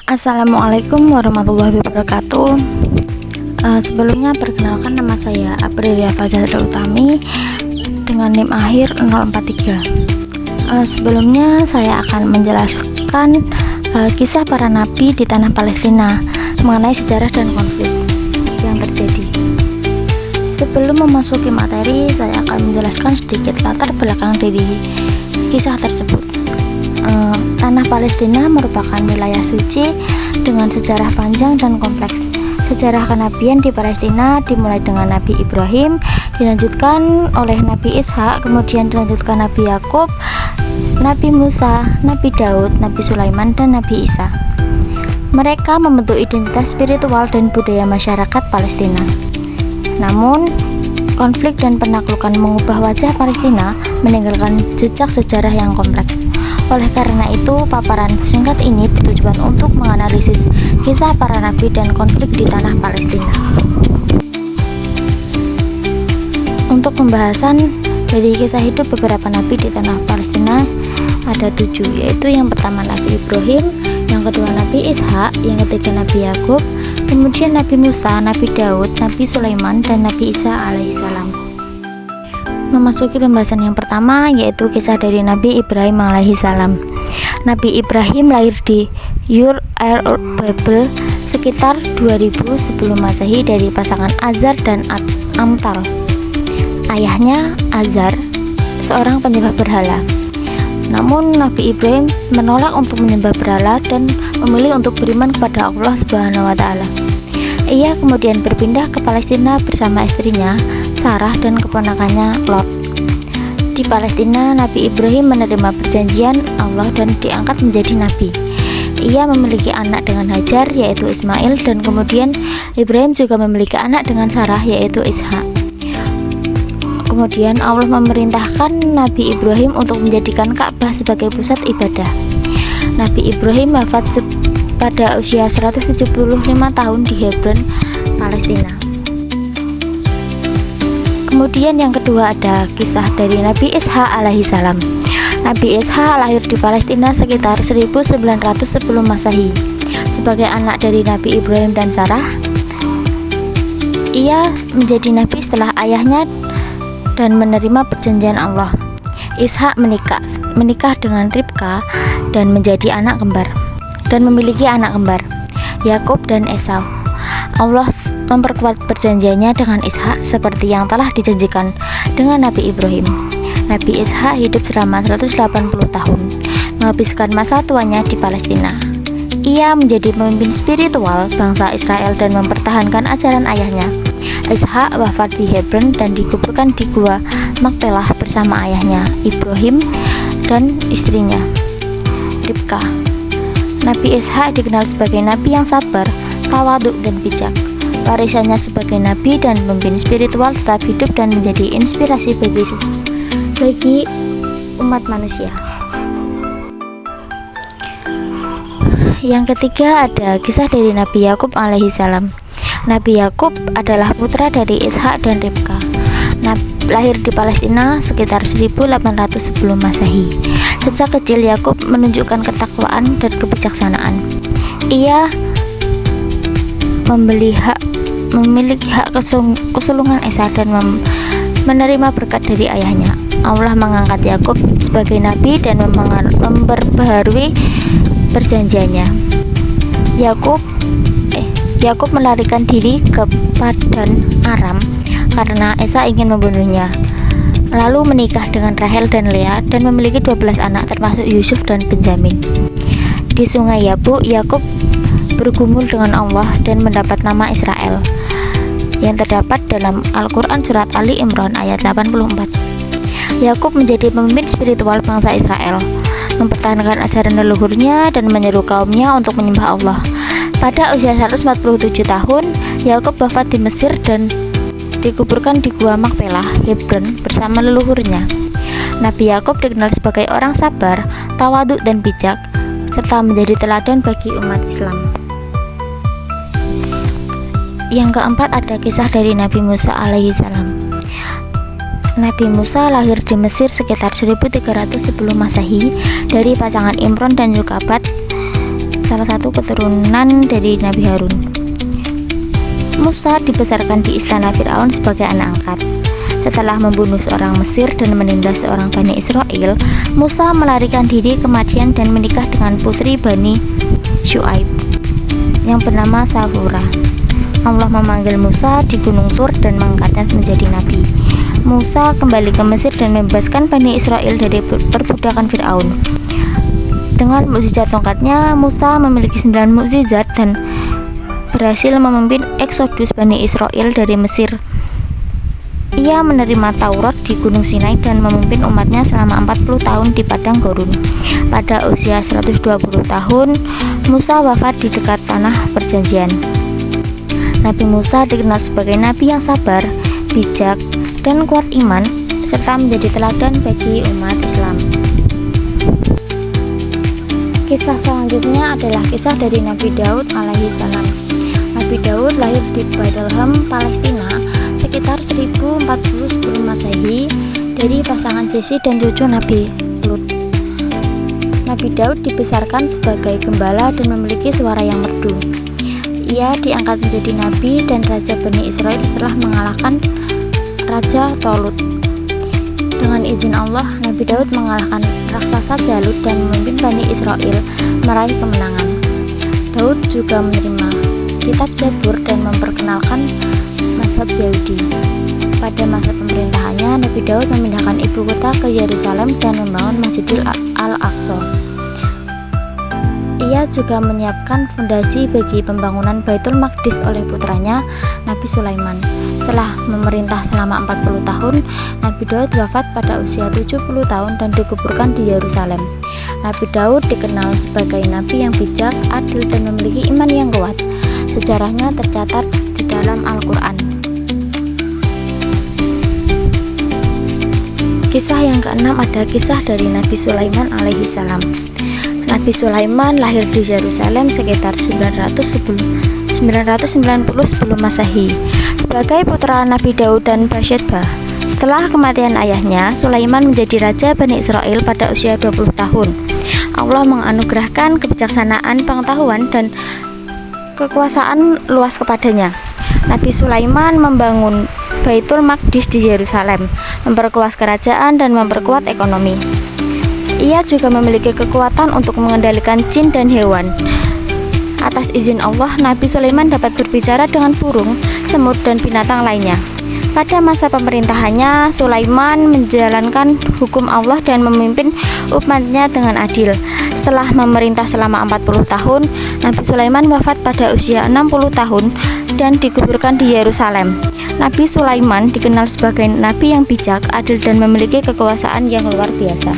Assalamualaikum warahmatullahi wabarakatuh. Sebelumnya perkenalkan, nama saya Aprilia Fajazra Utami dengan NIM akhir 043. Sebelumnya saya akan menjelaskan kisah para nabi di tanah Palestina mengenai sejarah dan konflik yang terjadi. Sebelum memasuki materi, saya akan menjelaskan sedikit latar belakang dari kisah tersebut. Tanah Palestina merupakan wilayah suci dengan sejarah panjang dan kompleks. Sejarah kenabian di Palestina dimulai dengan Nabi Ibrahim, dilanjutkan oleh Nabi Ishak, kemudian dilanjutkan Nabi Yakub, Nabi Musa, Nabi Daud, Nabi Sulaiman, dan Nabi Isa. Mereka membentuk identitas spiritual dan budaya masyarakat Palestina. Namun, konflik dan penaklukan mengubah wajah Palestina, meninggalkan jejak sejarah yang kompleks. Oleh karena itu, paparan singkat ini bertujuan untuk menganalisis kisah para nabi dan konflik di tanah Palestina. Untuk pembahasan dari kisah hidup beberapa nabi di tanah Palestina ada 7, yaitu yang pertama Nabi Ibrahim, yang kedua Nabi Ishak, yang ketiga Nabi Yakub, kemudian Nabi Musa, Nabi Daud, Nabi Sulaiman, dan Nabi Isa alaihissalam. Memasuki pembahasan yang pertama, yaitu kisah dari Nabi Ibrahim alaihissalam. Nabi Ibrahim lahir di Ur al-Babel sekitar 2000 sebelum Masehi dari pasangan Azar dan Amtal. Ayahnya Azar, seorang penyembah berhala. Namun Nabi Ibrahim menolak untuk menyembah berhala dan memilih untuk beriman kepada Allah Subhanahu wa taala. Ia kemudian berpindah ke Palestina bersama istrinya Sarah dan keponakannya Lot. Di Palestina, Nabi Ibrahim menerima perjanjian Allah dan diangkat menjadi nabi. Ia memiliki anak dengan Hajar, yaitu Ismail, dan kemudian Ibrahim juga memiliki anak dengan Sarah, yaitu Ishak. Kemudian Allah memerintahkan Nabi Ibrahim untuk menjadikan Ka'bah sebagai pusat ibadah. Nabi Ibrahim wafat pada usia 175 tahun di Hebron, Palestina. Kemudian yang kedua ada kisah dari Nabi Ishak alaihissalam. Nabi Ishak lahir di Palestina sekitar 1900 sebelum Masehi. Sebagai anak dari Nabi Ibrahim dan Sarah, ia menjadi nabi setelah ayahnya dan menerima perjanjian Allah. Ishak menikah dengan Ribka dan menjadi anak kembar dan memiliki anak kembar, Yakub dan Esau. Allah memperkuat perjanjiannya dengan Ishak seperti yang telah dijanjikan dengan Nabi Ibrahim. Nabi Ishak hidup selama 180 tahun, menghabiskan masa tuanya di Palestina. Ia menjadi pemimpin spiritual bangsa Israel dan mempertahankan ajaran ayahnya. Ishak wafat di Hebron dan dikuburkan di Gua Makpelah bersama ayahnya Ibrahim dan istrinya Ribka. Nabi Ishak dikenal sebagai nabi yang sabar, tawaduk, dan bijak. Warisannya sebagai nabi dan pemimpin spiritual tetap hidup dan menjadi inspirasi bagi umat manusia. Yang ketiga ada kisah dari Nabi Yakub alaihissalam. Nabi Yakub adalah putra dari Ishak dan Ribka. Lahir di Palestina sekitar 1800 sebelum Masehi. Sejak kecil Yakub menunjukkan ketakwaan dan kebijaksanaan. Ia memiliki hak kesulungan Esa dan menerima berkat dari ayahnya. Allah mengangkat Yakub sebagai nabi dan memperbaharui perjanjiannya. Yakub melarikan diri ke Padan Aram karena Esa ingin membunuhnya. Lalu menikah dengan Rahel dan Lea dan memiliki 12 anak termasuk Yusuf dan Benjamin. Di sungai Yabuk, Yakub bergumul dengan Allah dan mendapat nama Israel yang terdapat dalam Al-Quran surat Ali Imran ayat 84. Yakub menjadi pemimpin spiritual bangsa Israel, mempertahankan ajaran leluhurnya dan menyeru kaumnya untuk menyembah Allah. Pada usia 147 tahun, Yakub wafat di Mesir dan dikuburkan di Gua Makpelah, Hebron bersama leluhurnya. Nabi Yakub dikenal sebagai orang sabar, tawaduk, dan bijak, serta menjadi teladan bagi umat Islam. Yang keempat ada kisah dari Nabi Musa alaihissalam. Nabi Musa lahir di Mesir sekitar 1300 sebelum Masehi dari pasangan Imron dan Yokabat. salah satu keturunan dari Nabi Harun. Musa dibesarkan di istana Firaun sebagai anak angkat. Setelah membunuh seorang Mesir dan menindas seorang Bani Israel, Musa melarikan diri ke Madian dan menikah dengan putri Bani Syuaib yang bernama Safura. Allah memanggil Musa di Gunung Tur dan mengangkatnya menjadi nabi. Musa kembali ke Mesir dan membebaskan Bani Israel dari perbudakan Firaun. Dengan mukjizat tongkatnya, Musa memiliki 9 mukjizat dan berhasil memimpin eksodus Bani Israel dari Mesir. Ia menerima Taurat di Gunung Sinai dan memimpin umatnya selama 40 tahun di Padang Gurun. Pada usia 120 tahun, Musa wafat di dekat tanah perjanjian. Nabi Musa dikenal sebagai nabi yang sabar, bijak, dan kuat iman, serta menjadi teladan bagi umat Islam. Kisah selanjutnya adalah kisah dari Nabi Daud alaihi salam. Nabi Daud lahir di Bethlehem, Palestina sekitar 1040 sebelum Masehi dari pasangan Jesse dan cucu Nabi Lut. Nabi Daud dibesarkan sebagai gembala dan memiliki suara yang merdu. Ia diangkat menjadi nabi dan raja Bani Israel setelah mengalahkan Raja Tolut. Dengan izin Allah, Nabi Daud mengalahkan raksasa Jalut dan memimpin Bani Israel meraih kemenangan. Daud juga menerima kitab Zabur dan memperkenalkan mazhab Yahudi. Pada masa pemerintahannya, Nabi Daud memindahkan ibu kota ke Yerusalem dan membangun Masjidil Al-Aqsa. Ia juga menyiapkan fondasi bagi pembangunan Baitul Maqdis oleh putranya, Nabi Sulaiman. Setelah memerintah selama 40 tahun, Nabi Daud wafat pada usia 70 tahun dan dikuburkan di Yerusalem. Nabi Daud dikenal sebagai nabi yang bijak, adil, dan memiliki iman yang kuat. Sejarahnya tercatat di dalam Al-Quran. Kisah yang keenam ada kisah dari Nabi Sulaiman alaihi salam. Nabi Sulaiman lahir di Yerusalem sekitar 990 sebelum Masehi sebagai putra Nabi Daud dan Bathsyeba. Setelah kematian ayahnya, Sulaiman menjadi raja Bani Israel pada usia 20 tahun. Allah menganugerahkan kebijaksanaan, pengetahuan, dan kekuasaan luas kepadanya. Nabi Sulaiman membangun Baitul Maqdis di Yerusalem, memperluas kerajaan dan memperkuat ekonomi. Ia juga memiliki kekuatan untuk mengendalikan jin dan hewan. Atas izin Allah, Nabi Sulaiman dapat berbicara dengan burung, semut, dan binatang lainnya. Pada masa pemerintahannya, Sulaiman menjalankan hukum Allah dan memimpin umatnya dengan adil. Setelah memerintah selama 40 tahun, Nabi Sulaiman wafat pada usia 60 tahun dan dikuburkan di Yerusalem. Nabi Sulaiman dikenal sebagai nabi yang bijak, adil, dan memiliki kekuasaan yang luar biasa.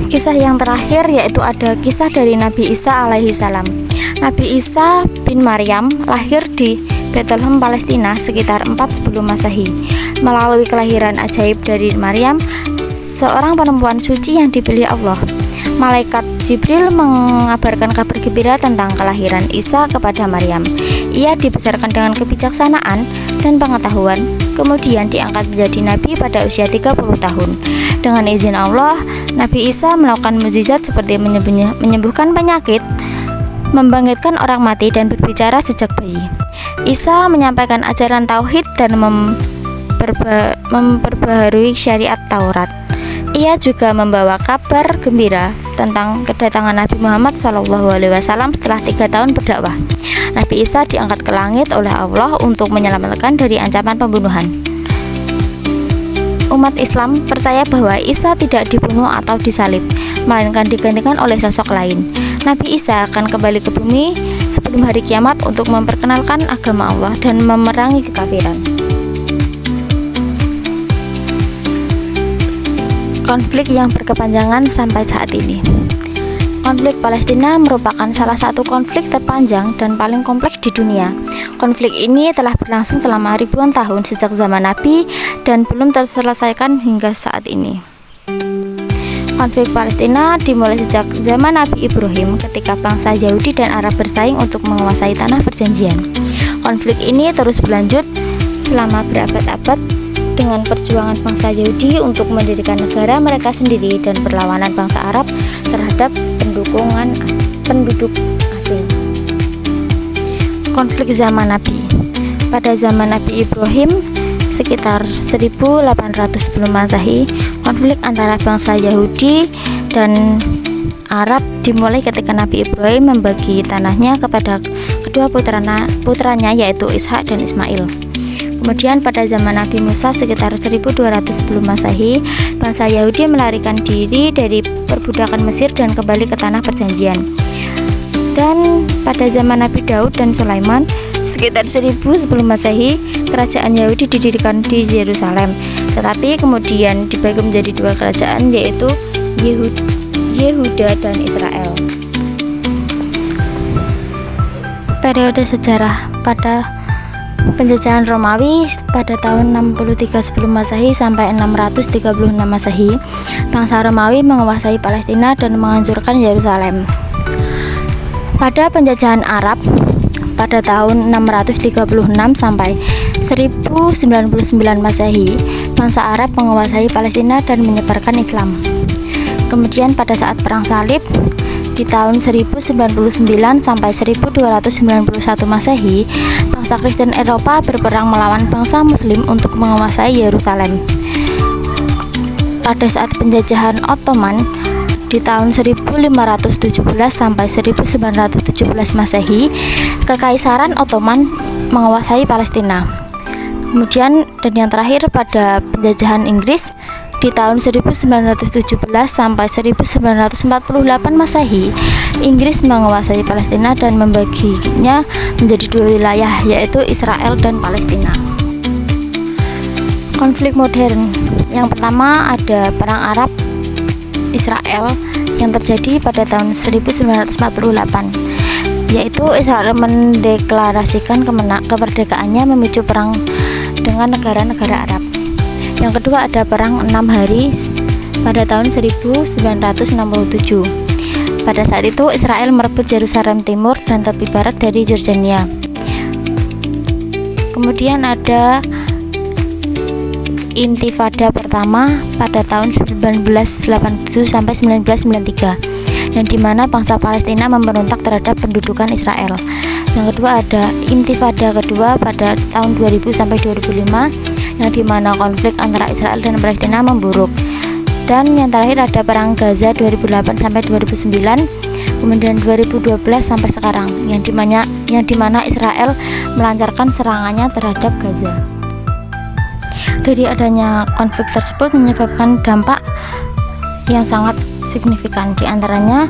Kisah yang terakhir yaitu ada kisah dari Nabi Isa alaihi salam. Nabi Isa bin Maryam lahir di Bethlehem, Palestina sekitar 4 sebelum Masehi. Melalui kelahiran ajaib dari Maryam, seorang perempuan suci yang dipilih Allah, malaikat Jibril mengabarkan kabar gembira tentang kelahiran Isa kepada Maryam. Ia dibesarkan dengan kebijaksanaan dan pengetahuan, kemudian diangkat menjadi nabi pada usia 30 tahun. Dengan izin Allah, Nabi Isa melakukan mukjizat seperti menyembuhkan penyakit, membangkitkan orang mati, dan berbicara sejak bayi. Isa menyampaikan ajaran tauhid dan memperbaharui syariat Taurat. Ia juga membawa kabar gembira tentang kedatangan Nabi Muhammad SAW setelah 3 tahun berdakwah. Nabi Isa diangkat ke langit oleh Allah untuk menyelamatkan dari ancaman pembunuhan. Umat Islam percaya bahwa Isa tidak dibunuh atau disalib, melainkan digantikan oleh sosok lain. Nabi Isa akan kembali ke bumi sebelum hari kiamat untuk memperkenalkan agama Allah dan memerangi kekafiran. Konflik yang berkepanjangan sampai saat ini. Konflik Palestina merupakan salah satu konflik terpanjang dan paling kompleks di dunia. Konflik ini telah berlangsung selama ribuan tahun sejak zaman Nabi dan belum terselesaikan hingga saat ini. Konflik Palestina dimulai sejak zaman Nabi Ibrahim ketika bangsa Yahudi dan Arab bersaing untuk menguasai tanah perjanjian. Konflik ini terus berlanjut selama berabad-abad dengan perjuangan bangsa Yahudi untuk mendirikan negara mereka sendiri dan perlawanan bangsa Arab terhadap penduduk asing. Konflik zaman Nabi. Pada zaman Nabi Ibrahim sekitar 1800 sebelum Masehi, konflik antara bangsa Yahudi dan Arab dimulai ketika Nabi Ibrahim membagi tanahnya kepada kedua putranya yaitu Ishak dan Ismail. Kemudian pada zaman Nabi Musa sekitar 1200 sebelum Masehi, bangsa Yahudi melarikan diri dari perbudakan Mesir dan kembali ke tanah perjanjian. Dan pada zaman Nabi Daud dan Sulaiman sekitar 1000 sebelum Masehi, kerajaan Yahudi didirikan di Yerusalem, tetapi kemudian dibagi menjadi dua kerajaan yaitu Yehuda dan Israel. Periode sejarah. Pada penjajahan Romawi pada tahun 63 sebelum Masehi sampai 636 Masehi, bangsa Romawi menguasai Palestina dan menghancurkan Yerusalem. Pada penjajahan Arab pada tahun 636 sampai 1099 Masehi, bangsa Arab menguasai Palestina dan menyebarkan Islam. Kemudian pada saat Perang Salib di tahun 1099 sampai 1291 Masehi, bangsa Kristen Eropa berperang melawan bangsa Muslim untuk menguasai Yerusalem. Pada saat penjajahan Ottoman di tahun 1517 sampai 1917 Masehi, Kekaisaran Ottoman menguasai Palestina. Kemudian dan yang terakhir pada penjajahan Inggris di tahun 1917 sampai 1948 Masehi, Inggris menguasai Palestina dan membaginya menjadi dua wilayah yaitu Israel dan Palestina. Konflik modern. Yang pertama ada Perang Arab Israel yang terjadi pada tahun 1948, yaitu Israel mendeklarasikan kemerdekaannya memicu perang dengan negara-negara Arab. Yang kedua ada Perang 6 Hari pada tahun 1967. Pada saat itu Israel merebut Yerusalem Timur dan tepi barat dari Jordania. Kemudian ada Intifada pertama pada tahun 1987 sampai 1993, yang dimana bangsa Palestina memberontak terhadap pendudukan Israel. Yang kedua ada Intifada kedua pada tahun 2000 sampai 2005, yang dimana konflik antara Israel dan Palestina memburuk. Dan yang terakhir ada Perang Gaza 2008 sampai 2009, kemudian 2012 sampai sekarang, yang dimana Israel melancarkan serangannya terhadap Gaza. Dari adanya konflik tersebut menyebabkan dampak yang sangat signifikan, di antaranya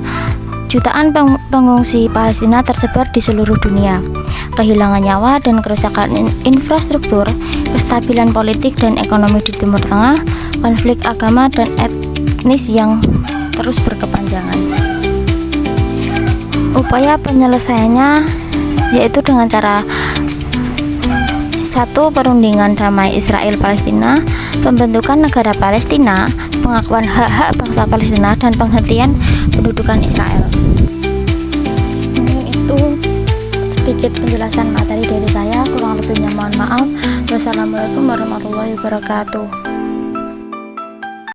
jutaan pengungsi Palestina tersebar di seluruh dunia, kehilangan nyawa dan kerusakan infrastruktur, kestabilan politik dan ekonomi di Timur Tengah, konflik agama dan etnis yang terus berkepanjangan. Upaya penyelesaiannya yaitu dengan cara 1. Perundingan damai Israel-Palestina, pembentukan negara Palestina, pengakuan hak-hak bangsa Palestina, dan penghentian pendudukan Israel. Itu sedikit penjelasan materi dari saya, kurang lebihnya mohon maaf. Wassalamualaikum warahmatullahi wabarakatuh.